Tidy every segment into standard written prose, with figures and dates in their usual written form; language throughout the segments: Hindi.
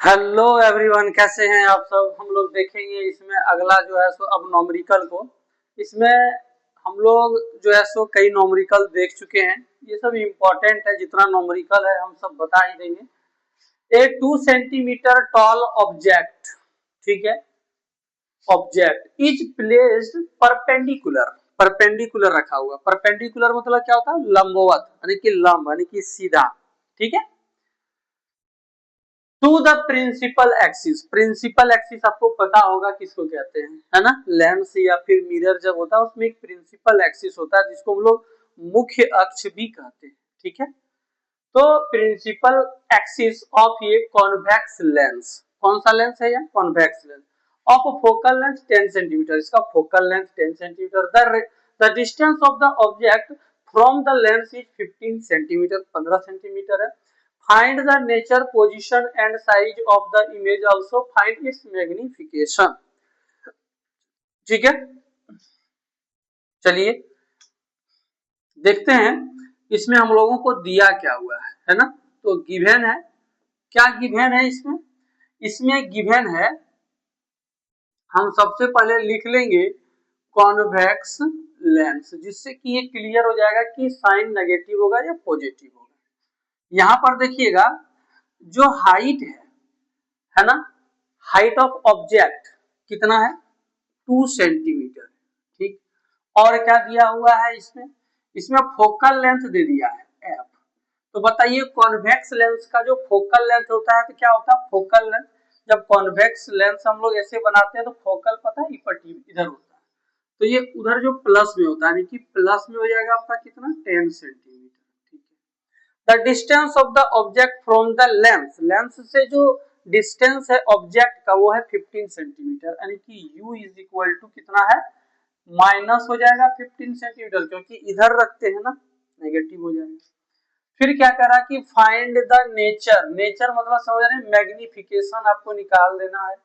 हेलो एवरीवन, कैसे हैं आप सब। हम लोग देखेंगे इसमें अगला जो है सो अब नॉमरिकल को। इसमें हम लोग जो है सो कई नॉमरिकल देख चुके हैं। ये सब इम्पोर्टेंट है, जितना नॉमरिकल है हम सब बता ही देंगे। ए 2 सेंटीमीटर टॉल ऑब्जेक्ट, ठीक है, object is placed perpendicular. Perpendicular रखा हुआ। परपेंडिकुलर मतलब क्या होता है? लंबवत, यानी कि लंब, यानी कि सीधा, ठीक है। To the principal axis. Principal axis आपको पता होगा किसको कहते हैं, है ना। लेंस या फिर मिरर जब होता है उसमें एक प्रिंसिपल एक्सिस होता है जिसको हम लोग मुख्य अक्ष भी कहते हैं, ठीक है। तो प्रिंसिपल एक्सिस ऑफ ये कॉन्वेक्स लेंस, कौन सा लेंस है यह? Convex lens of focal length 10 centimetre. इसका focal length 10 centimetre. The distance of the object from the lens is 15 centimetre, 15 centimetre है। Find the nature, position and size of the image. Also find its magnification. ठीक है, चलिए देखते हैं इसमें हम लोगों को दिया क्या हुआ है ना। तो गिवन है, क्या गिवन है इसमें? इसमें गिवन है, हम सबसे पहले लिख लेंगे कॉन्वेक्स लेंस, जिससे कि ये क्लियर हो जाएगा कि साइन नेगेटिव होगा या पॉजिटिव होगा। यहां पर देखिएगा जो हाइट है ना, हाइट ऑफ ऑब्जेक्ट कितना है? 2 सेंटीमीटर, ठीक। और क्या दिया हुआ है इसमें? इसमें फोकल लेंथ दे दिया है एफ। तो बताइए कॉन्वेक्स लेंस का जो फोकल लेंथ होता है तो क्या होता है? Focal length. जब कॉन्वेक्स लेंस हम लोग ऐसे बनाते हैं तो फोकल पता है इधर होता है, तो ये उधर जो प्लस में होता है, यानी कि प्लस में हो जाएगा आपका कितना? 10 सेंटीमीटर, ठीक है। The distance of the object from the lens, lens से जो डिस्टेंस है ऑब्जेक्ट का वो है 15 सेंटीमीटर, यानी कि u इज इक्वल टू कितना है? माइनस हो जाएगा 15 सेंटीमीटर, क्योंकि इधर रखते हैं ना, नेगेटिव हो जाएगा। फिर क्या करा कि फाइंड द नेचर। नेचर मतलब समझ रहे हैं, मैग्निफिकेशन आपको निकाल देना है,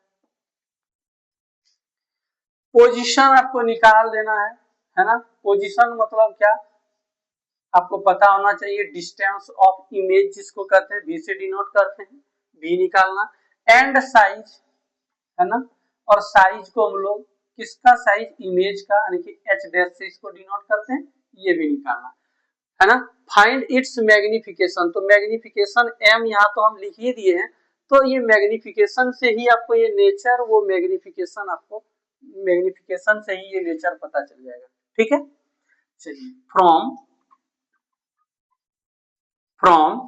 पोजीशन आपको निकाल देना है ना। पोजीशन मतलब क्या आपको पता होना चाहिए। डिस्टेंस ऑफ इमेज जिसको कहते हैं, v से डिनोट करते हैं, v निकालना। एंड साइज, है ना। और साइज को हम लोग किसका साइज? इमेज का, यानी कि h डैश से इसको डिनोट करते हैं, ये भी निकालना है ना। फाइंड इट्स मैग्निफिकेशन, तो मैग्निफिकेशन m यहाँ तो हम लिख ही दिए हैं, तो ये मैग्निफिकेशन से ही आपको ये नेचर, वो मैग्निफिकेशन आपको, मैग्निफिकेशन से ही ये नेचर पता चल जाएगा, ठीक है। चलिए फ्रॉम, फ्रॉम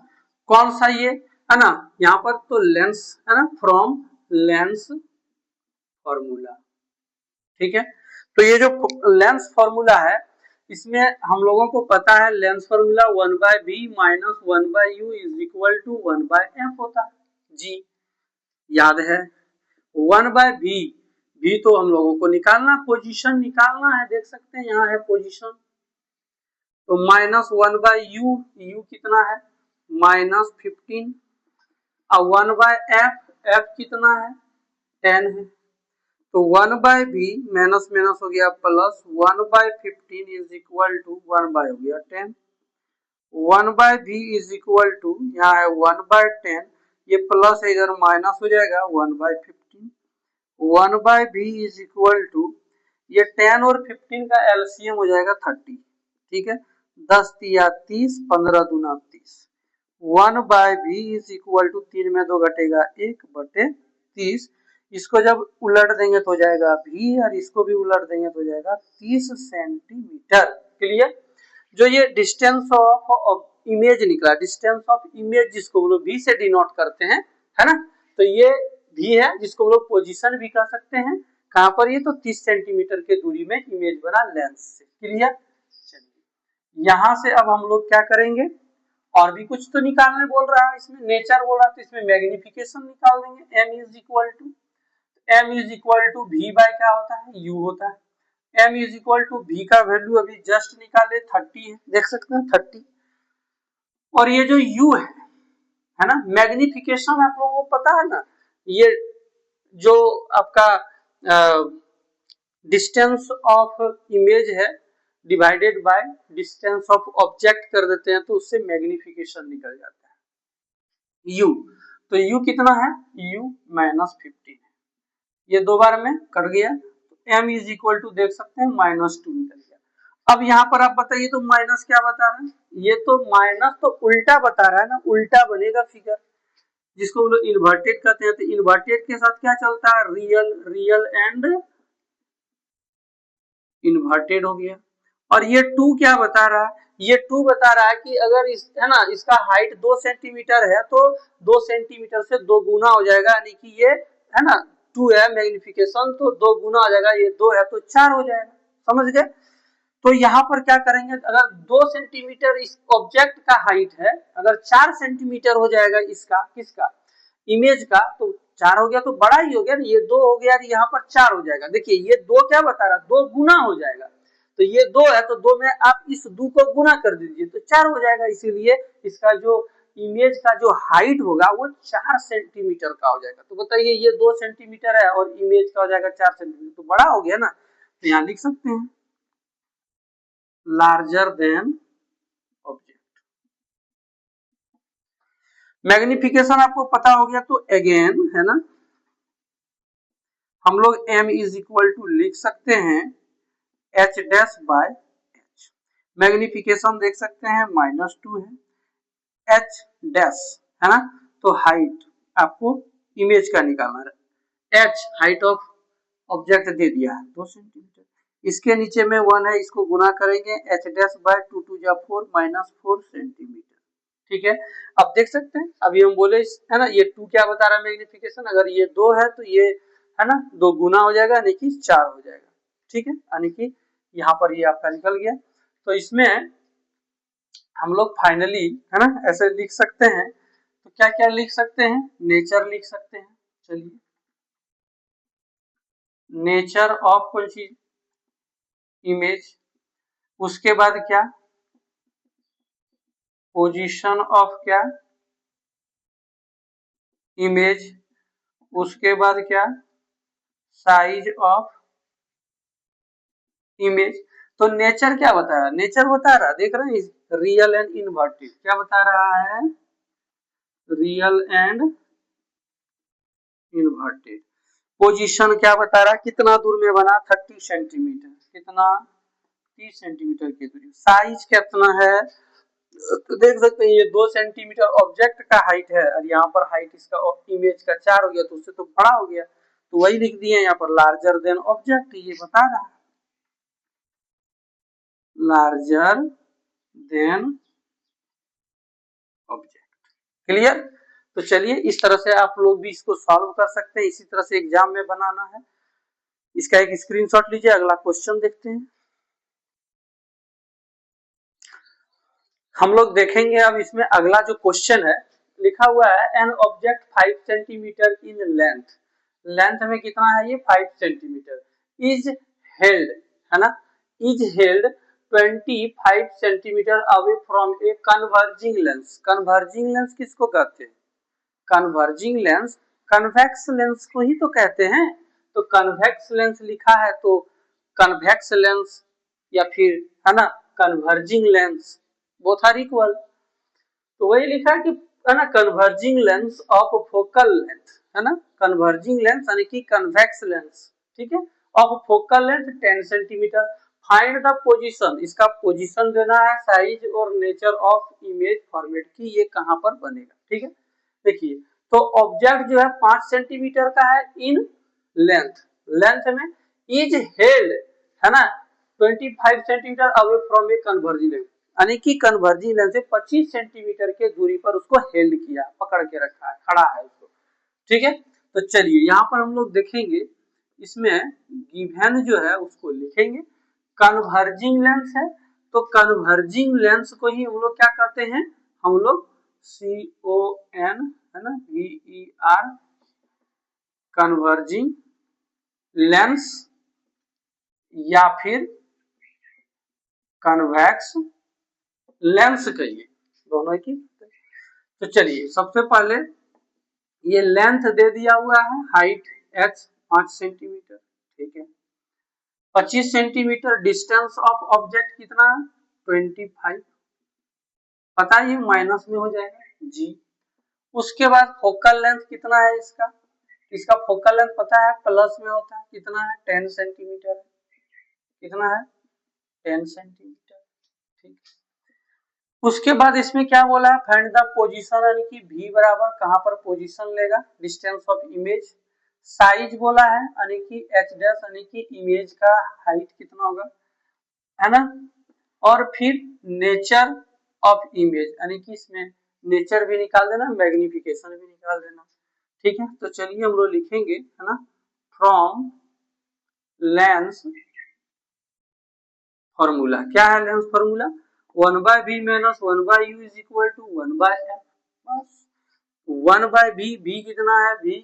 कौन सा ये है ना, यहाँ पर तो लेंस है ना, फ्रॉम लेंस फॉर्मूला, ठीक है। तो ये जो लेंस फॉर्मूला है इसमें हम लोगों को पता है lens formula 1/v minus 1/u is equal to 1/f होता है, जी याद है। 1/v, v तो हम लोगों को निकालना, पोजीशन निकालना है, देख सकते हैं यहाँ है पोजीशन। तो माइनस 1/u, u कितना है? -15, और 1/f, f कितना है? 10 है। तो 1/v माइनस माइनस हो गया प्लस, 1/15 इज इक्वल टू 1/, हो गया 10। 1/v इज इक्वल टू, यहाँ है 1/10, ये प्लस है इधर माइनस हो जाएगा 1/15। 1/v इज इक्वल टू, ये 10 और 15 का एलसीएम हो जाएगा 30, ठीक है। 10 तिया 30, 15 दूना 30। 1/v इज इक्वल टू, 3 में 2 घटेगा 1/30। इसको जब उलट देंगे तो हो जाएगा v, और इसको भी उलट देंगे तो हो जाएगा 30 सेंटीमीटर। क्लियर। जो ये डिस्टेंस ऑफ इमेज निकला, डिस्टेंस ऑफ इमेज जिसको हम लोग v से डिनोट करते हैं, है ना। तो ये v है जिसको हम लोग पोजीशन भी कह सकते हैं। कहां पर? ये तो 30 सेंटीमीटर के दूरी में इमेज बना लेंस से। क्लियर। चलिए यहां से अब हम लोग क्या करेंगे, और भी कुछ तो निकालने बोल रहा है इसमें, नेचर बोल रहा है तो इसमें मैग्निफिकेशन निकाल देंगे। m is equal to, m is equal to v by क्या होता है? u होता है। m is equal to v का वैल्यू अभी जस्ट निकाले 30 है, देख सकते हैं 30। और ये जो u है ना, मैग्निफिकेशन आप लोगों को पता है ना, ये जो आपका डिस्टेंस ऑफ इमेज है divided by distance of object कर देते हैं तो उससे मैग्निफिकेशन निकल जाता है u। तो u कितना है, u -15 है, ये दो बार में कट गया, तो m इज इक्वल टू देख सकते हैं -2 निकल गया। अब यहाँ पर आप बताइए तो माइनस क्या बता रहा है, ये तो माइनस तो उल्टा बता रहा है ना, उल्टा बनेगा फिगर, जिसको हम लोग इन्वर्टेड कहते हैं। तो इन्वर्टेड के साथ क्या चलता है, रियल, रियल एंड इन्वर्टेड हो गया। और ये 2 क्या बता रहा है, ये 2 बता रहा है कि अगर इस है ना, इसका हाइट 2 सेंटीमीटर है तो 2 सेंटीमीटर से 2 गुना हो जाएगा, यानी कि ये है ना 2 है मैग्निफिकेशन, तो 2 गुना हो जाएगा, ये 2 है तो 4 हो जाएगा, समझ गए। तो यहाँ पर क्या करेंगे, अगर 2 सेंटीमीटर इस ऑब्जेक्ट का हाइट है, अगर 4 सेंटीमीटर हो जाएगा इसका, किसका, इमेज का, तो 4 हो गया तो बड़ा ही हो गया ना, ये 2 हो गया, यहाँ पर 4 हो जाएगा। देखिए ये 2 क्या बता रहा है, 2 गुना हो जाएगा, तो ये 2 है तो 2 में आप इस 2 को गुना कर दीजिए तो 4 हो जाएगा, इसीलिए इसका जो इमेज का जो हाइट होगा वो 4 सेंटीमीटर का हो जाएगा। तो बताइए ये 2 सेंटीमीटर है और इमेज का हो जाएगा 4 सेंटीमीटर, तो बड़ा हो गया ना, तो यहाँ लिख सकते हैं लार्जर देन ऑब्जेक्ट। मैग्निफिकेशन आपको पता हो गया, तो अगेन है ना, हम लोग m इज इक्वल टू लिख सकते हैं h dash by h। Magnification देख सकते हैं -2 है, h डैश है ना, तो हाइट आपको इमेज का निकालना है, h height of object they दिया है 2 सेंटीमीटर, इसके नीचे में 1 है, इसको गुना करेंगे, h डैश बाय 2 2 जा 4 -4 सेंटीमीटर, ठीक है। अब देख सकते हैं, अभी हम बोले है ना, ये 2 क्या बता रहा है मैग्निफिकेशन, अगर ये 2 है तो ये है ना 2 गुना हो जाएगा, यानी कि 4 हो जाएगा, ठीक है, यानी कि यहाँ पर ये आपका निकल गया। तो इसमें हम लोग फाइनली है ना ऐसे लिख सकते हैं, तो क्या क्या लिख सकते हैं, नेचर लिख सकते हैं, चलिए नेचर ऑफ कोई चीज, इमेज, उसके बाद क्या, पोजीशन ऑफ क्या, इमेज, उसके बाद क्या, साइज ऑफ इमेज। तो नेचर क्या बता रहा है, नेचर बता रहा है, देख रहे हैं, रियल एंड इन्वर्टेड, क्या बता रहा है, रियल एंड इन्वर्टेड। पोजीशन क्या बता रहा है, कितना दूर में बना, 30 सेंटीमीटर, कितना, 30 सेंटीमीटर की दूरी। साइज कितना है, तो देख सकते हैं ये 2 सेंटीमीटर ऑब्जेक्ट का हाइट है, और यहाँ पर हाइट इसका इमेज का 4 हो गया, तो उससे तो बड़ा हो गया, तो वही लिख दिए यहाँ पर लार्जर देन ऑब्जेक्ट, ये बता रहा है लार्जर देन ऑब्जेक्ट। क्लियर। तो चलिए इस तरह से आप लोग भी इसको सॉल्व कर सकते हैं, इसी तरह से एग्जाम में बनाना है। इसका एक स्क्रीनशॉट लीजिए, अगला क्वेश्चन देखते हैं। हम लोग देखेंगे अब इसमें अगला जो क्वेश्चन है, लिखा हुआ है an object 5 centimetre in length, length में कितना है ये 5 सेंटीमीटर, इज हेल्ड है ना, is held 25 centimetre away from a converging lens. Converging lens किसको कहते हैं, कन्वर्जिंग लेंस कन्वेक्स लेंस को ही तो कहते हैं। तो कन्वेक्स लेंस लिखा है तो कन्वेक्स लेंस या फिर है ना converging lens, both are equal. तो वही लिखा है कि है ना converging lens of focal length, है ना कन्वर्जिंग लेंस यानी कि कन्वेक्स लेंस, ठीक है, of focal length 10 centimetre. Find the position, इसका पोजीशन देना है, साइज और नेचर ऑफ इमेज फॉर्मेट की ये कहां पर बनेगा, ठीक है। देखिए तो ऑब्जेक्ट जो है 5 सेंटीमीटर का है इन लेंथ, लेंथ में इज हेल्ड है ना 25 centimetre away from a converging lens, यानी कि कन्वर्जिंग लेंस से 25 सेंटीमीटर के दूरी पर उसको हेल्ड किया, पकड़ के रखा है, खड़ा है उसको, ठीक है। तो चलिए यहाँ पर हम लोग देखेंगे, इसमें गिवन जो है उसको लिखेंगे, कन्वर्जिंग लेंस है, तो कन्वर्जिंग लेंस को ही हम लोग क्या कहते हैं, हम लोग CON है ना VER कन्वर्जिंग लेंस या फिर कन्वेक्स लेंस कहिए, दोनों की। तो चलिए सबसे पहले ये लेंथ दे दिया हुआ है, हाइट h 5 सेंटीमीटर, ठीक है, 25 सेंटीमीटर, डिस्टेंस ऑफ ऑब्जेक्ट कितना है 25, पता है ये माइनस में हो जाएगा जी, उसके बाद फोकल लेंथ कितना है इसका, इसका फोकल लेंथ पता है प्लस में होता है, कितना है 10 सेंटीमीटर, कितना है 10 सेंटीमीटर। ठीक, उसके बाद इसमें क्या बोला है, फाइंड द पोजीशन, यानी कि v बराबर कहां पर पोजीशन लेगा, डिस्टेंस ऑफ इमेज, साइज बोला है यानी कि h डैश यानी कि इमेज का हाइट कितना होगा, है ना, और फिर नेचर ऑफ इमेज यानी कि इसमें नेचर भी निकाल देना, मैग्निफिकेशन भी निकाल देना। ठीक है, तो चलिए हम लोग लिखेंगे, है ना, फ्रॉम लेंस फॉर्मूला, क्या है lens formula, 1/v minus 1/u is equal to 1/f, बस 1/v, v कितना है, v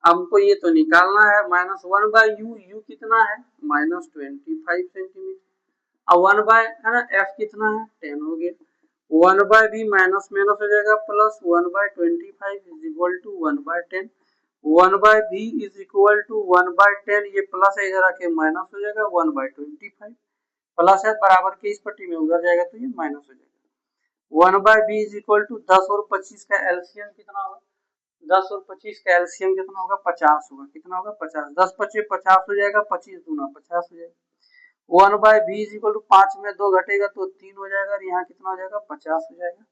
हमको ये तो निकालना है, माइनस 1/u, u कितना है -25 सेंटीमीटर, अब 1 है ना, f कितना है 10 हो गया, 1/v माइनस माइनस हो जाएगा plus 1/25 is equal to 1/10, 1/v is equal to 1/10, ये प्लस है इधर आके माइनस हो जाएगा 1/25, प्लस है बराबर के इस पट्टी में उधर जाएगा तो ये माइनस हो जाएगा, 1/b इज इक्वल टू 10 और 25 का एलसीएम कितना होगा, 10 और 25 का एलसीएम कितना होगा 50 होगा, कितना होगा 50, 10 25 50 हो जाएगा, 25 दूना 50 हो जाएगा, 1/b इज इक्वल टू 5 में 2 घटेगा तो 3 हो जाएगा और यहाँ कितना हो जाएगा 50 हो जाएगा,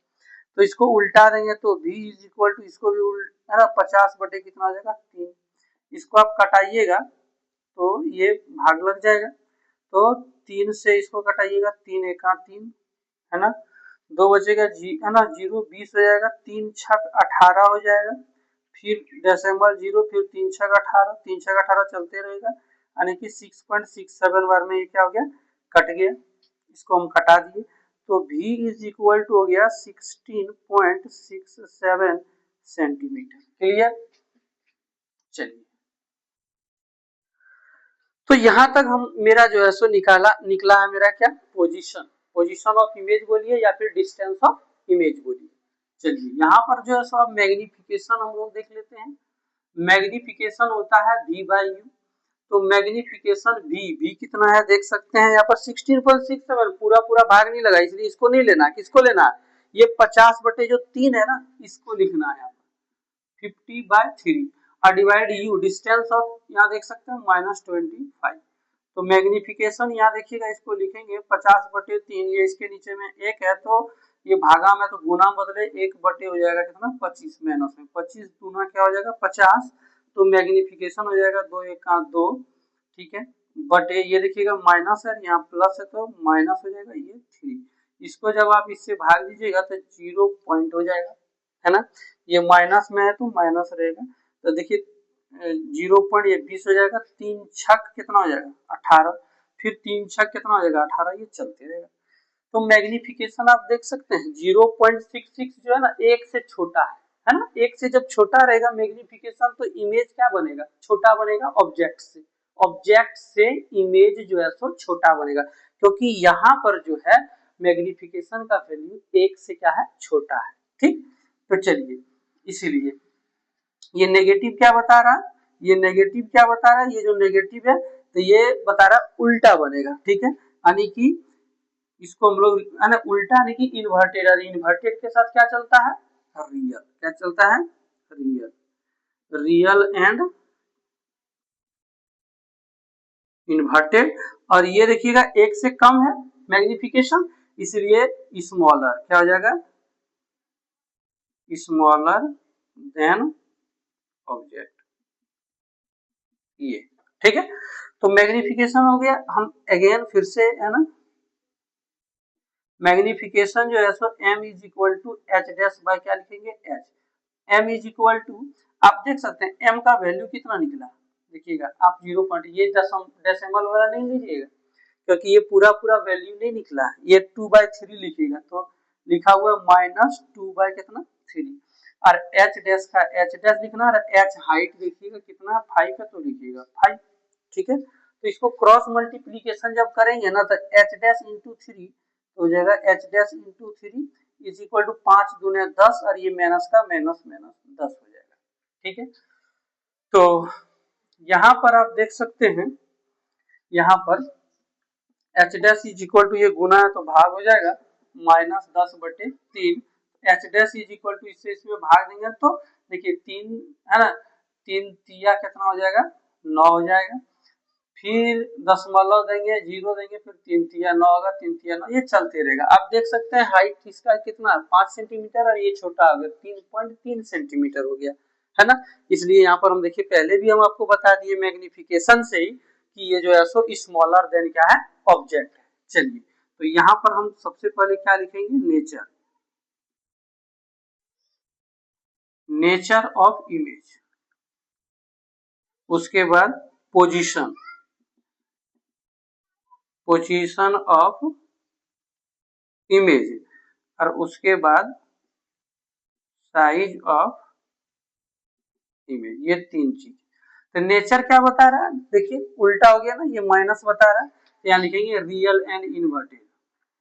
तो इसको उल्टा देंगे तो v इज इक्वल टू इसको भी है ना 50 बटे कितना हो जाएगा 3, इसको आप कटाइएगा तो ये भाग लग जाएगा, तो 3 से इसको कटाइएगा 3 एका 3, है ना, 2 बचेगा जी, है ना, 0 20 हो जाएगा, 3 छक 18 हो जाएगा, फिर डेसिमल 0, फिर 3 छक 18, 3 छक 18 चलते रहेगा, यानी कि 6.67 बार में ये क्या हो गया कट गया, इसको हम कटा दिए तो v इज इक्वल टू हो गया 16.67 सेंटीमीटर। क्लियर, चलिए तो यहां तक हम मेरा जो है सो निकला है मेरा क्या पोजीशन, पोजीशन ऑफ इमेज बोलिए या फिर डिस्टेंस ऑफ इमेज बोलिए। चलिए यहाँ पर जो है सो अब मैग्निफिकेशन हम लोग देख लेते हैं, मैग्निफिकेशन होता है v/u, तो मैग्निफिकेशन v कितना है देख सकते हैं यहाँ पर 16.67, पूरा पूरा भाग नहीं लगा इसलिए इसको नहीं लेना, किसको लेना है ये 50 बटे जो 3 है ना इसको लिखना है 50/3 और डिवाइड u, डिस्टेंस ऑफ यहाँ देख सकते हैं -25, तो मैग्निफिकेशन यहाँ देखिएगा इसको लिखेंगे 50 बटे 3, ये इसके नीचे में एक है तो ये भागा में तो गुना बदले 1 बटे हो जाएगा कितना 25 माइनस में 25 दूना क्या हो जाएगा 50, तो मैग्निफिकेशन हो जाएगा 2 1 2, ठीक है, बटे ये देखिएगा माइनस है यहाँ प्लस है तो माइनस हो जाएगा ये 3, इसको जब आप इससे भाग दीजिएगा तो 0 पॉइंट हो जाएगा, है ना, ये माइनस में है तो माइनस रहेगा, तो देखिए 0 पॉइंट ये 20 हो जाएगा, 3 छक कितना हो जाएगा 18, फिर 3 छक कितना हो जाएगा 18, ये चलते रहेगा, तो मैग्निफिकेशन आप देख सकते हैं 0.66 जो है ना एक से छोटा है ना, एक से जब छोटा रहेगा मैग्निफिकेशन तो इमेज क्या बनेगा छोटा बनेगा ऑब्जेक्ट से, ऑब्जेक्ट से इमेज जो है सो छोटा बनेगा, क्योंकि यहाँ पर जो है मैग्निफिकेशन का वैल्यू एक से क्या है छोटा है, ठीक, तो चलिए इसीलिए ये नेगेटिव क्या बता रहा है, ये नेगेटिव क्या बता रहा है, ये जो नेगेटिव है तो ये बता रहा है उल्टा बनेगा, ठीक है, यानी कि इसको हम लोग है ना उल्टा यानी कि इन्वर्टेड, और इन्वर्टेड के साथ क्या चलता है रियल, क्या चलता है रियल, रियल एंड इन्वर्टेड, और ये देखिएगा एक से कम है मैग्निफिकेशन इसलिए स्मॉलर क्या हो जाएगा स्मॉलर देन ऑब्जेक्ट, ये ठीक है, तो मैग्निफिकेशन हो गया, हम अगेन फिर से है ना मैग्निफिकेशन जो है सो m is equal to H dash by क्या लिखेंगे h, m is equal to आप देख सकते हैं m का वैल्यू कितना निकला, देखिएगा आप 0 पॉइंट ये डेसिमल वाला नहीं लीजिएगा क्योंकि ये पूरा पूरा वैल्यू नहीं निकला, ये 2/3 लिखिएगा तो लिखा हुआ -2 बाय कितना 3, और h डैश का h डैश लिखना और h हाइट देखिएगा कितना 5 है तो लिखिएगा 5, ठीक है, तो इसको क्रॉस मल्टीप्लिकेशन जब करेंगे ना तो h डैश इंटू 3 हो जाएगा h dash into 3 is equal to 5 दूने 10 और ये माइनस का माइनस माइनस 10 हो जाएगा, ठीक है, तो यहाँ पर आप देख सकते हैं यहाँ पर h dash is equal to ये गुना है तो भाग हो जाएगा -10/3, H dash is equal to इससे इसमें भाग देंगे तो देखिए 3 है ना, 3 तिया कितना हो जाएगा 9 हो जाएगा, फिर दशमलव देंगे 0 देंगे, फिर 3 तिया 9 होगा, 3 तिया 9, ये चलते रहेगा। आप देख सकते हैं हाइट इसका कितना 5 सेंटीमीटर और ये छोटा हो गया 3.3 सेंटीमीटर हो गया, है ना। इसलिए यहाँ पर हम देखिए पहले भी हम आपको बता दिए मैग्निफिकेशन से ही कि ये जो है सो स्मॉलर देन क्या है ऑब्जेक्ट है। चलिए तो यहाँ पर हम सबसे पहले क्या लिखेंगे नेचर, नेचर ऑफ इमेज, उसके बाद पोजीशन, पोजीशन ऑफ इमेज, और उसके बाद साइज ऑफ इमेज, ये 3 चीज। तो नेचर क्या बता रहा है देखिए उल्टा हो गया ना, ये माइनस बता रहा है, तो यहाँ लिखेंगे real and inverted,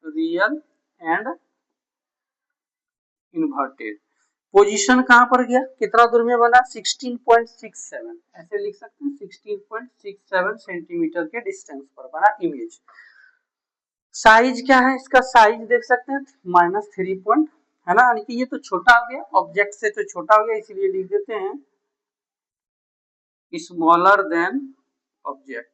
real and inverted. Position कहां पर गया कितना दूर में बना 16.67, ऐसे लिख सकते हैं 16.67 सेंटीमीटर के डिस्टेंस पर बना इमेज। साइज क्या है इसका, साइज देख सकते हैं -3 है ना, यानी कि ये तो छोटा हो गया ऑब्जेक्ट से, तो छोटा हो गया, इसलिए लिख देते हैं स्मॉलर देन ऑब्जेक्ट।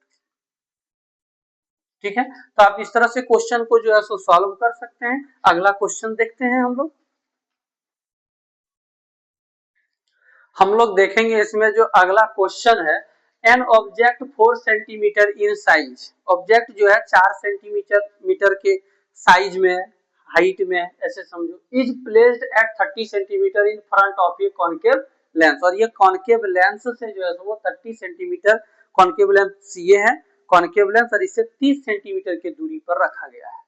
ठीक है, तो आप इस तरह से क्वेश्चन को जो है सो सॉल्व कर सकते हैं। अगला क्वेश्चन देखते हैं हम लोग देखेंगे इसमें जो अगला क्वेश्चन है, an object 4 centimetre in size, object जो है 4 सेंटीमीटर के साइज में, हाइट में, ऐसे समझो, is placed at 30 centimetre in front of A concave lens, और ये कॉनकेव लेंस से जो है वो 30 सेंटीमीटर कॉनकेव लेंस ये है कॉनकेव लेंस, और इसे 30 सेंटीमीटर की दूरी पर रखा गया है।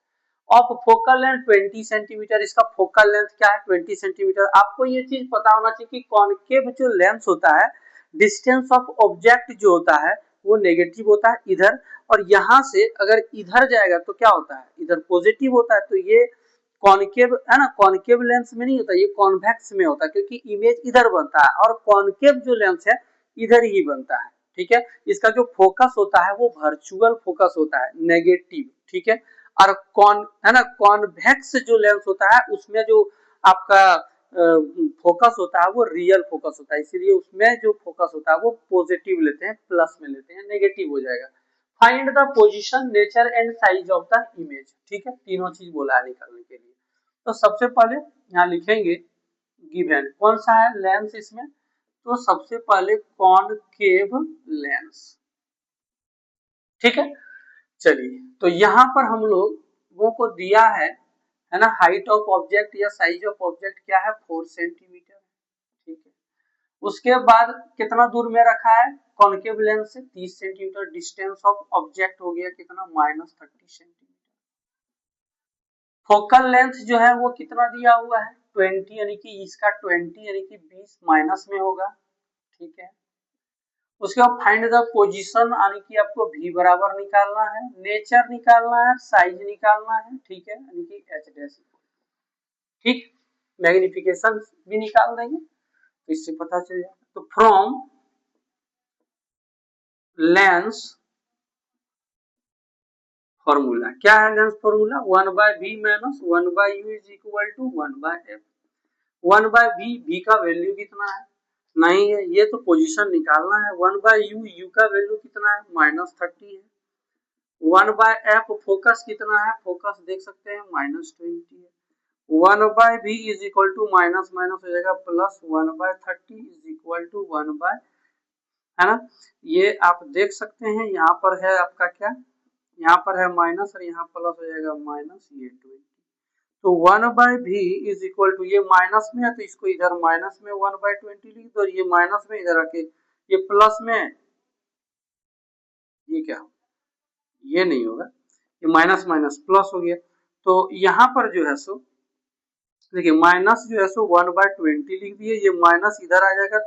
ऑफ फोकल लेंथ 20 सेंटीमीटर, इसका फोकल लेंथ क्या है 20 सेंटीमीटर। आपको ये चीज पता होना चाहिए कि कॉनकेव जो लेंस होता है, डिस्टेंस ऑफ ऑब्जेक्ट जो होता है वो नेगेटिव होता है इधर, और यहां से अगर इधर जाएगा तो क्या होता है इधर पॉजिटिव होता है। तो ये कॉनकेव है ना, कॉनकेव लेंस में नहीं होता, ये कॉन्वेक्स में होता है, क्योंकि इमेज इधर बनता है और कॉनकेव जो लेंस है इधर ही बनता है। ठीक है, इसका जो फोकस होता है वो वर्चुअल फोकस होता है, नेगेटिव। ठीक है, और कॉन है ना, कॉन्वेक्स जो लेंस होता है उसमें जो आपका फोकस होता है वो रियल फोकस होता है, इसीलिए उसमें जो फोकस होता है वो पॉजिटिव लेते हैं, प्लस में लेते हैं, नेगेटिव हो जाएगा। Find the position, nature and size of the image. ठीक है, तीनों चीज बोला है निकालने के लिए। तो सबसे पहले यहाँ लिखेंगे गिवन कौन सा है लेंस इसमें, तो सबसे पहले कॉनकेव लेंस। ठीक है, चलिए तो यहाँ पर हम लोगों को दिया है ना, हाइट ऑफ ऑब्जेक्ट या साइज ऑफ ऑब्जेक्ट क्या है 4 सेंटीमीटर। ठीक है, उसके बाद कितना दूर में रखा है कॉनकेव लेंस से 30 सेंटीमीटर, डिस्टेंस ऑफ ऑब्जेक्ट हो गया कितना -30 सेंटीमीटर। फोकल लेंथ जो है वो कितना दिया हुआ है 20, यानी कि इसका 20 यानी कि 20 माइनस में होगा। ठीक है, उसके बाद फाइंड द पोजीशन, यानी कि आपको v बराबर निकालना है, नेचर निकालना है, साइज निकालना है। ठीक है, यानी कि एच डैश। ठीक, मैग्निफिकेशन भी निकाल देंगे तो इससे पता चल जाएगा। तो फ्रॉम लेंस फॉर्मूला क्या है, lens formula 1/v minus 1/u is equal to 1/f। 1/v, v का वैल्यू कितना है नहीं है, ये तो पोजीशन निकालना है। 1/u, u का वैल्यू कितना है -30 है। 1/f फोकस कितना है, फोकस देख सकते हैं -20 है। 1/v is equal to minus minus हो जाएगा प्लस 1/30 इज इक्वल टू 1/, है ना, ये आप देख सकते हैं। यहाँ पर है आपका क्या, यहाँ पर है माइनस और यहाँ प्लस हो जाएगा माइनस ये 20। तो 1/v इज इक्वल टू, ये माइनस में है तो इसको इधर माइनस में 1/20 लिख दो, ये माइनस में इधर आके ये प्लस में, ये क्या ये नहीं होगा, ये माइनस माइनस प्लस हो गया। तो यहाँ पर जो है सो देखिए माइनस जो है सो 1/20 लिख दिए, ये माइनस इधर आ जाएगा,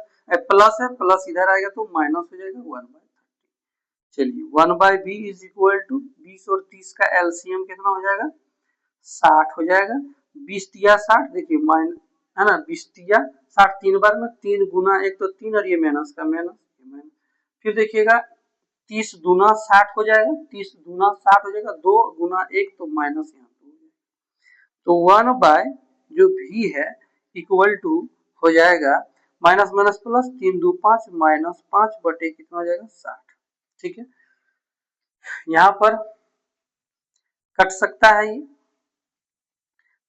प्लस है प्लस इधर आएगा तो माइनस हो जाएगा 1/30। चलिए 1/v इज इक्वल टू 20 और 30 का एलसीएम कितना हो जाएगा 60 हो जाएगा। 20 तिया 60, देखिए माइन है ना, 20 तिया 60, 3 बार में 3 गुना 1 तो 3 और ये माइनस का माइनस, फिर देखिएगा 30 दूना 60 हो जाएगा, 30 दूना 60 हो जाएगा, 2 गुना 1 तो माइनस यहाँ तो 1/, जो v है इक्वल टू हो जाएगा माइनस माइनस प्लस 3 2 5 माइनस 5 बटे कितना हो जाएगा 60। ठीक है, यहाँ पर कट सकता है ये,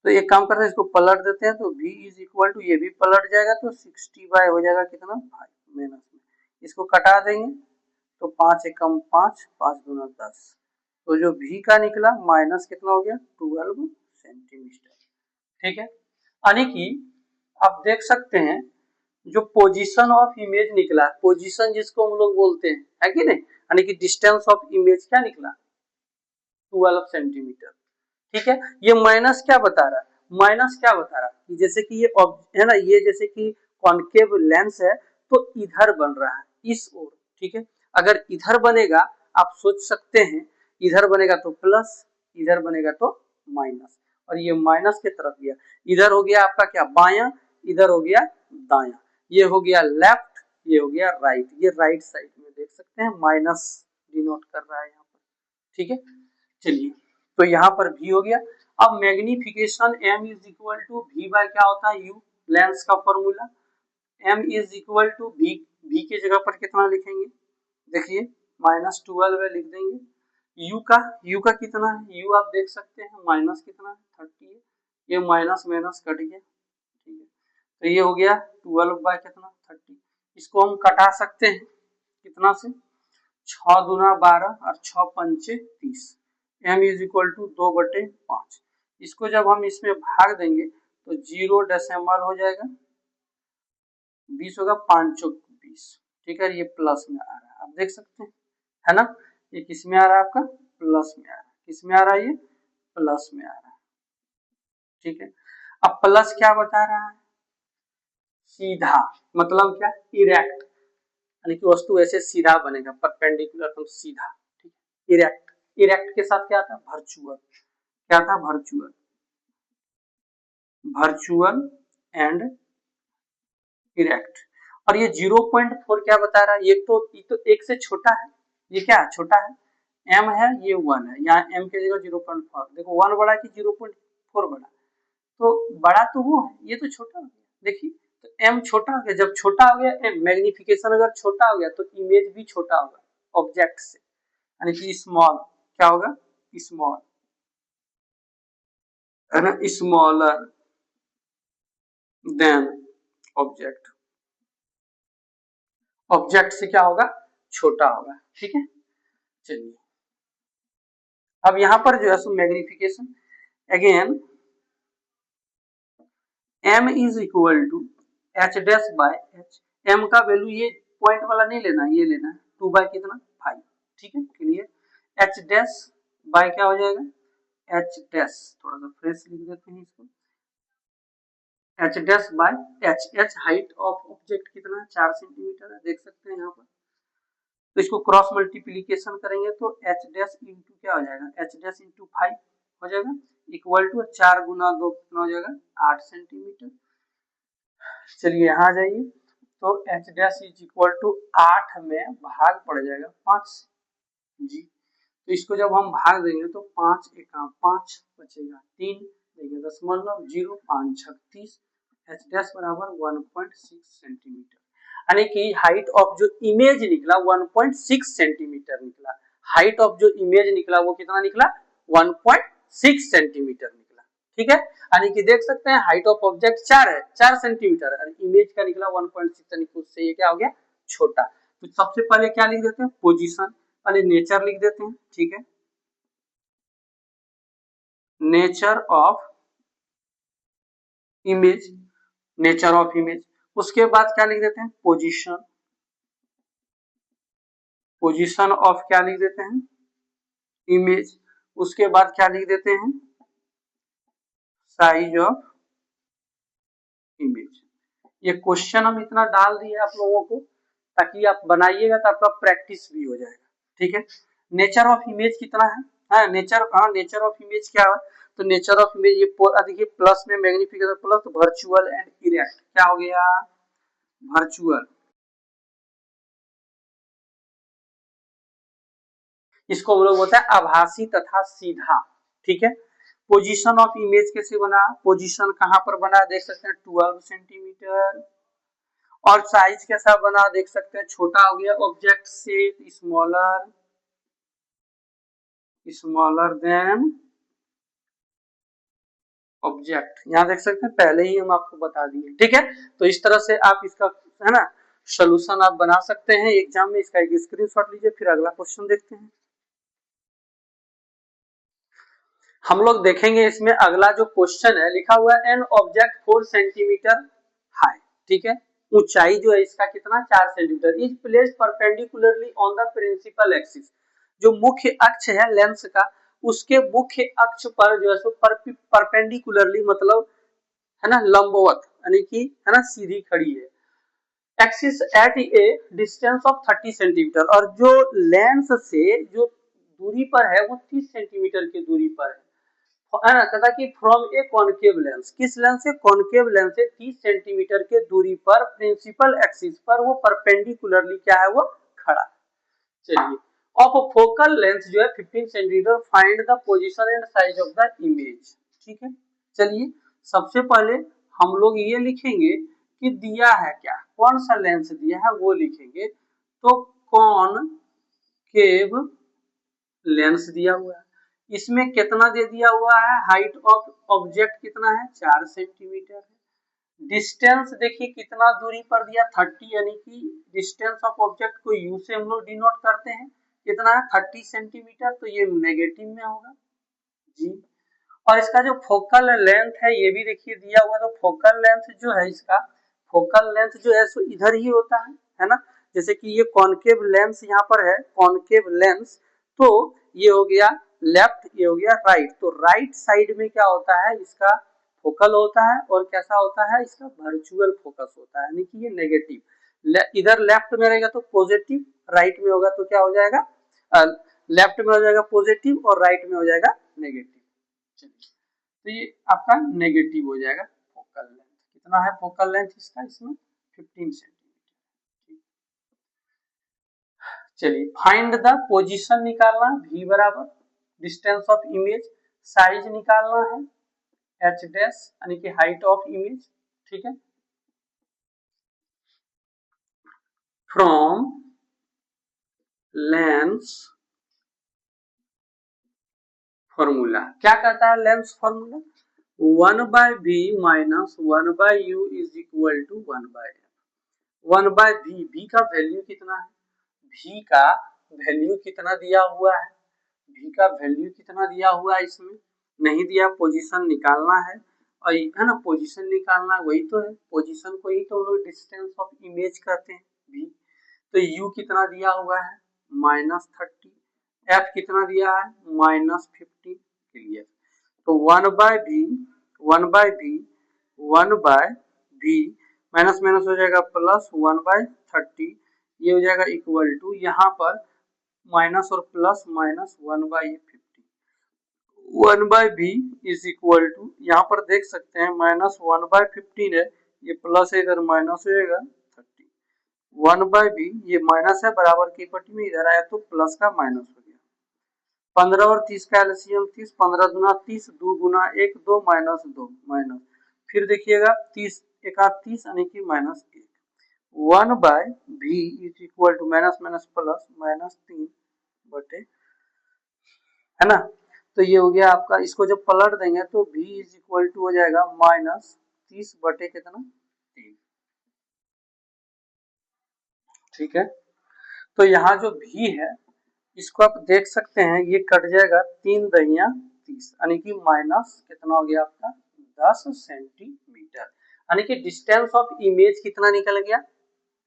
तो एक काम करते हैं इसको पलट देते हैं, तो v इज इक्वल टू ये भी पलट जाएगा तो 60 बाय हो जाएगा कितना 5 माइनस में, इसको कटा देंगे तो 5 एकम 5 5 दूना 10, तो जो v का निकला माइनस कितना हो गया 12 सेंटीमीटर। ठीक है, यानी कि आप देख सकते हैं जो पोजीशन ऑफ इमेज निकला, पोजीशन जिसको हम लोग बोलते हैं, है कि नहीं, यानी कि डिस्टेंस ऑफ इमेज क्या निकला 12 सेंटीमीटर। ठीक है, ये माइनस क्या बता रहा है, माइनस क्या बता रहा है कि जैसे कि ये है ना, ये जैसे कि कॉन्केव लेंस है तो इधर बन रहा है इस ओर। ठीक है, अगर इधर बनेगा आप सोच सकते हैं, इधर बनेगा तो प्लस, इधर बनेगा तो माइनस, और ये माइनस की तरफ गया, इधर हो गया आपका क्या बायां, इधर हो गया दायां, ये हो गया लेफ्ट, ये हो गया राइट, ये राइट साइड में देख सकते हैं माइनस डिनोट कर रहा है यहाँ पर। ठीक है, चलिए तो यहाँ पर v हो गया। अब magnification m is equal to v by क्या होता है u, लेंस का formula m is equal to v की जगह पर कितना लिखेंगे, देखिए माइनस 12 लिख देंगे, u का कितना है, u आप देख सकते हैं माइनस कितना है 30 है, ये माइनस माइनस कट गया। ठीक है, तो ये हो गया 12 बाय कितना 30, इसको हम कटा सकते हैं कितना से 6 दूना 12 और 6 पंचे 30, m इज इक्वल टू 2/5, इसको जब हम इसमें भाग देंगे तो 0 डेसिमल हो जाएगा 20 होगा 5 चौक 20। ठीक है, ये प्लस में आ रहा है आप देख सकते हैं, है ना, ये किस में आ रहा है आपका प्लस में आ रहा है, किस में आ रहा है ये प्लस में आ रहा है। ठीक है, अब प्लस क्या बता रहा है, सीधा मतलब क्या इरेक्ट, यानी कि वस्तु ऐसे सीधा बनेगा परपेंडिकुलर तो सीधा। ठीक है, इरेक्ट, इरेक्ट के साथ क्या आता है वर्चुअल, क्या था वर्चुअल, वर्चुअल एंड इरेक्ट। और ये 0.4 क्या बता रहा है, ये तो एक से छोटा है, ये क्या है छोटा है, m है ये 1 है, यहाँ m की जगह 0.4, देखो 1 बड़ा कि 0.4 बड़ा, तो बड़ा तो वो है, ये तो छोटा हो गया, देखिए तो m छोटा हो गया, जब छोटा हो गया m मैग्निफिकेशन अगर छोटा हो गया तो इमेज भी छोटा होगा ऑब्जेक्ट से, यानी कि स्मॉल क्या होगा स्मॉल, है ना, स्मॉलर देन ऑब्जेक्ट, ऑब्जेक्ट से क्या होगा छोटा होगा। ठीक है, चलिए अब यहां पर जो है सो magnification again m is equal to h dash by h, m का वैल्यू ये पॉइंट वाला नहीं लेना, ये लेना है 2 बाय कितना 5। ठीक है, क्लियर, h डैश बाय क्या हो जाएगा h डैश, थोड़ा सा फ्रेश लिख देते हैं इसको, h dash by h height of object कितना है 4 सेंटीमीटर है, देख सकते हैं यहाँ पर, तो इसको क्रॉस मल्टीप्लीकेशन करेंगे तो h डैश इंटू क्या हो जाएगा h डैश इंटू 5 हो जाएगा इक्वल टू 4 गुना 2 कितना हो जाएगा 8 सेंटीमीटर। चलिए यहाँ जाइए, तो h dash is equal to 8 में भाग पड़ जाएगा 5 जी, तो इसको जब हम भाग देंगे तो 5 एका 5 बचेगा 3, देखिए दशमलव 0 5 36, h डैश बराबर 1.6 सेंटीमीटर, यानी कि हाइट ऑफ जो इमेज निकला 1.6 सेंटीमीटर निकला, हाइट ऑफ जो इमेज निकला वो कितना निकला 1.6 सेंटीमीटर निकला। ठीक है, यानी कि देख सकते हैं हाइट ऑफ ऑब्जेक्ट 4 सेंटीमीटर और इमेज का निकला 1.6, यानी कि उससे ये क्या हो गया छोटा। तो सबसे पहले क्या लिख देते हैं पोजीशन, पहले नेचर लिख देते हैं। ठीक है, nature of image, nature of image, उसके बाद क्या लिख देते हैं पोजीशन, पोजीशन ऑफ क्या लिख देते हैं इमेज, उसके बाद क्या लिख देते हैं साइज ऑफ इमेज। ये क्वेश्चन हम इतना डाल दिए आप लोगों को ताकि आप बनाइएगा तो आपका प्रैक्टिस भी हो जाएगा। ठीक है, नेचर ऑफ इमेज कितना है, हाँ नेचर, हाँ नेचर ऑफ इमेज क्या है, तो नेचर ऑफ इमेज ये देखिए प्लस में magnification plus virtual and erect क्या हो गया वर्चुअल, इसको हम लोग बोलते हैं आभासी तथा सीधा। ठीक है, पोजीशन ऑफ इमेज कैसे बना, पोजीशन कहां पर बना देख सकते हैं 12 सेंटीमीटर। और साइज कैसा बना देख सकते हैं, छोटा हो गया ऑब्जेक्ट से स्मॉलर देन ऑब्जेक्ट, यहां देख सकते हैं पहले ही हम आपको बता दिए। ठीक है, तो इस तरह से आप इसका है ना सोल्यूशन आप बना सकते हैं एग्जाम में। इसका एक स्क्रीनशॉट लीजिए, फिर अगला क्वेश्चन देखते हैं। हम लोग देखेंगे इसमें अगला जो क्वेश्चन है, लिखा हुआ है एन ऑब्जेक्ट 4 सेंटीमीटर हाई। ठीक है, ऊंचाई जो है इसका कितना 4 centimetre, is placed perpendicularly on the principal axis, जो मुख्य अक्ष है लेंस का उसके मुख्य अक्ष पर जो है सो परपेंडिकुलरली मतलब है ना लंबवत, यानी कि है ना सीधी खड़ी है। Axis at A distance of 30 centimetre, और जो लेंस से जो दूरी पर है वो 30 सेंटीमीटर की दूरी पर है ना, कहता कि फ्रॉम ए कॉनकेव लेंस, किस लेंस से, कॉनकेव लेंस से 30 सेंटीमीटर के दूरी पर प्रिंसिपल एक्सिस पर वो परपेंडिकुलरली क्या है वो खड़ा। चलिए, ऑफ फोकल लेंथ जो है 15 centimetre, find the position and size of the image. ठीक है, चलिए सबसे पहले हम लोग ये लिखेंगे कि दिया है क्या, कौन सा लेंस दिया है वो लिखेंगे। तो कॉनकेव लेंस दिया हुआ है, इसमें कितना दे दिया हुआ है, हाइट ऑफ ऑब्जेक्ट कितना है 4 सेंटीमीटर है। डिस्टेंस देखिए कितना दूरी पर दिया 30, यानी कि डिस्टेंस ऑफ ऑब्जेक्ट को यू से हम लोग डिनोट करते हैं, कितना है 30 सेंटीमीटर, तो ये नेगेटिव में होगा जी। और इसका जो फोकल लेंथ है ये भी देखिए दिया हुआ, तो फोकल लेंथ जो है इसका, फोकल लेंथ जो है सो इधर ही होता है ना। जैसे कि ये कॉनकेव लेंस यहाँ पर है, कॉनकेव लेंस, तो ये हो गया लेफ्ट, ये हो गया राइट, तो राइट साइड में क्या होता है इसका फोकल होता है, और कैसा होता है इसका वर्चुअल फोकस होता है, यानी कि ये नेगेटिव। इधर लेफ्ट में रहेगा तो पॉजिटिव, राइट में होगा तो क्या हो जाएगा, लेफ्ट में हो जाएगा पॉजिटिव और राइट में हो जाएगा नेगेटिव। चलिए, तो ये आपका नेगेटिव हो जाएगा फोकल लेंथ। कितना है फोकल लेंथ इसका, इसमें 15 सेंटीमीटर। चलिए, फाइंड द पोजीशन निकालना, v बराबर डिस्टेंस ऑफ इमेज, साइज निकालना है h डैश यानी कि हाइट ऑफ इमेज। ठीक है, फ्रॉम लेंस फॉर्मूला, क्या कहता है lens formula, 1/v minus 1/u is equal to 1/f। 1/v, v का वैल्यू कितना है, v का वैल्यू कितना दिया हुआ है, v का वैल्यू कितना दिया हुआ है, इसमें नहीं दिया, पोजीशन निकालना है, और है ना पोजीशन निकालना वही तो है, पोजीशन को ही तो हम लोग डिस्टेंस ऑफ इमेज कहते हैं v। तो u कितना दिया हुआ है -30, f कितना दिया है -50 के लिए, तो 1/v 1/v माइनस माइनस हो जाएगा प्लस 1/30, ये हो जाएगा इक्वल टू, यहाँ पर माइनस और plus minus 1/50, 1/v is equal to, यहाँ पर देख सकते हैं माइनस 1/15 है, ये प्लस है इधर माइनस हो जाएगा 30, 1/v ये माइनस है बराबर की पट्टी में, इधर आया तो प्लस का माइनस हो गया। 15 और 30 का एलसीएम 30, 15 दूना 30, 2 गुना 1 2 माइनस 2 माइनस, फिर देखिएगा 30 एका 30 यानी कि -1, 1/v is equal to minus minus plus -3 है ना। तो ये हो गया आपका, इसको जब पलट देंगे तो v इज इक्वल टू हो जाएगा -30 बटे कितना 3। ठीक है, तो यहाँ जो v है इसको आप देख सकते हैं, ये कट जाएगा 3 दहिया 30, यानी कि माइनस कितना हो गया आपका 10 सेंटीमीटर, यानी कि डिस्टेंस ऑफ इमेज कितना निकल गया,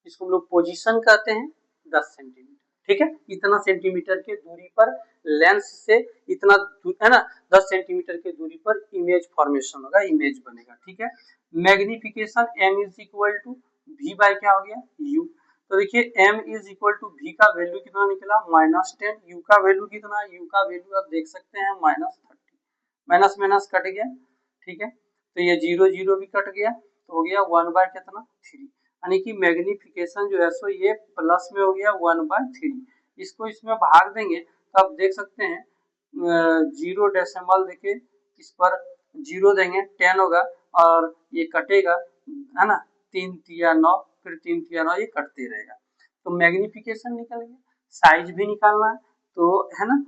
इसको हम लोग पोजीशन कहते हैं 10 सेंटीमीटर। ठीक है, इतना सेंटीमीटर की दूरी पर लेंस से इतना है ना 10 सेंटीमीटर की दूरी पर इमेज फॉर्मेशन होगा, इमेज बनेगा। ठीक है, magnification m is equal to v by क्या हो गया u, तो देखिए m is equal to v का वैल्यू कितना निकला -10, u का वैल्यू कितना, u का वैल्यू आप देख सकते हैं -30, माइनस माइनस कट गया। ठीक है, तो ये 0 0 भी कट गया, तो हो गया 1/3, यानी कि मैग्निफिकेशन जो है सो ये प्लस में हो गया 1/3। इसको इसमें भाग देंगे तो आप देख सकते हैं 0 डेसिमल देखिए इस पर 0 देंगे 10 होगा और ये कटेगा है ना, 3 तिया 9, फिर 3 तिया 9, ये कटते रहेगा। तो मैग्निफिकेशन निकल गया, साइज भी निकालना है तो है ना,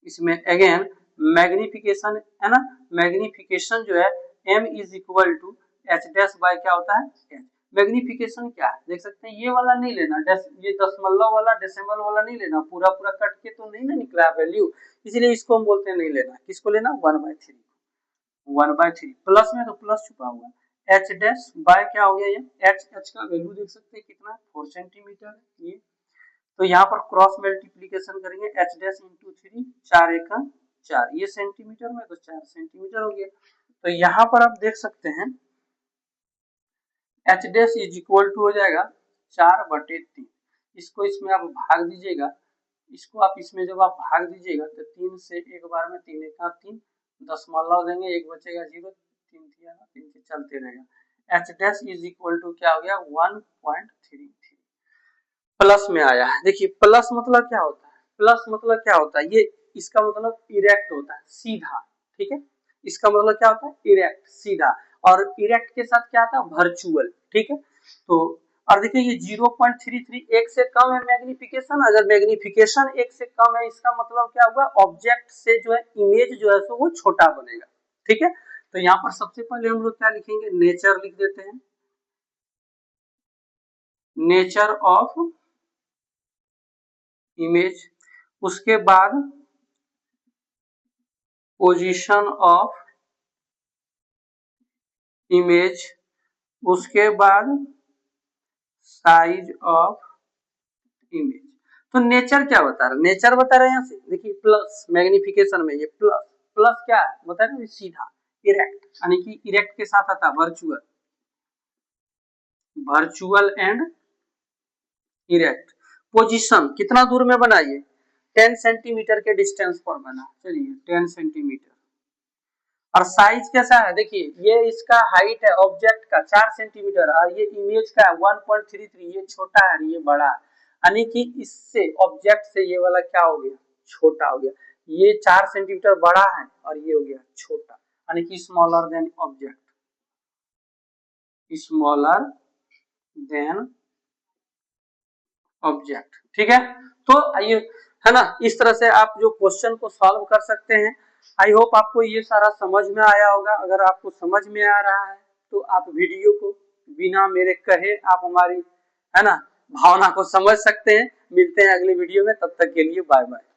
इसमें अगेन मैग्निफिकेशन है ना, मैग्निफिकेशन जो है m is equal to H dash by क्या होता है h। मैग्निफिकेशन क्या है देख सकते हैं, ये वाला नहीं लेना, ये दशमलव वाला डेसिमल वाला नहीं लेना, पूरा पूरा कट के तो नहीं ना निकला वैल्यू, इसलिए इसको हम बोलते हैं नहीं लेना। किसको लेना 1/3, 1/3 प्लस में तो प्लस छुपा हुआ है, एच डैश बाय क्या हो गया ये एच का वैल्यू देख सकते हैं कितना 4 सेंटीमीटर है ये। तो यहाँ पर क्रॉस मल्टीप्लीकेशन करेंगे एच डैश इंटू 3, 4 एक 4, ये सेंटीमीटर में तो 4 सेंटीमीटर हो गया। तो यहाँ पर आप देख सकते हैं H dash is equal to हो जाएगा 4/3, इसको इसमें आप भाग दीजिएगा, इसको आप इसमें जब आप भाग दीजिएगा तो 3 से एक बार में 3 एक 3, दशमलव देंगे, एक बचेगा 0, 3 से चलते रहेगा। H dash is equal to क्या हो गया 1.33 प्लस में आया है। देखिए प्लस मतलब क्या होता है, प्लस मतलब क्या होता है, ये इसका मतलब इरेक्ट होता है, सीधा, ठीक है, इसका मतलब क्या होता है इरेक्ट सीधा, और इरेक्ट के साथ क्या आता है वर्चुअल, ठीक है। तो और देखिए ये 0.33 एक से कम है मैग्निफिकेशन, अगर मैग्निफिकेशन एक से कम है इसका मतलब क्या हुआ ऑब्जेक्ट से जो है इमेज जो है सो वो छोटा बनेगा, ठीक है। तो यहाँ पर सबसे पहले हम लोग क्या लिखेंगे नेचर लिख देते हैं, नेचर ऑफ इमेज, उसके बाद पोजीशन ऑफ इमेज, उसके बाद साइज ऑफ इमेज। तो नेचर क्या बता रहा है, नेचर बता रहे हैं यहाँ से देखिए प्लस मैग्निफिकेशन में ये प्लस, प्लस क्या है बता रहे हैं सीधा इरेक्ट, यानी कि इरेक्ट के साथ आता virtual, virtual and erect. Position कितना दूर में बनाइए 10 सेंटीमीटर के डिस्टेंस पर बना, चलिए 10 सेंटीमीटर। और साइज कैसा है देखिए, ये इसका हाइट है ऑब्जेक्ट का 4 सेंटीमीटर और ये इमेज का 1.33, ये छोटा है ये बड़ा है, यानी कि इससे ऑब्जेक्ट से ये वाला क्या हो गया छोटा हो गया, ये 4 सेंटीमीटर बड़ा है और ये हो गया छोटा, यानी कि smaller than object, smaller than object, ठीक है। तो आइए है ना, इस तरह से आप जो क्वेश्चन को सॉल्व कर सकते हैं। आई होप आपको ये सारा समझ में आया होगा, अगर आपको समझ में आ रहा है तो आप वीडियो को बिना मेरे कहे आप हमारी है ना भावना को समझ सकते हैं। मिलते हैं अगली वीडियो में, तब तक के लिए बाय बाय।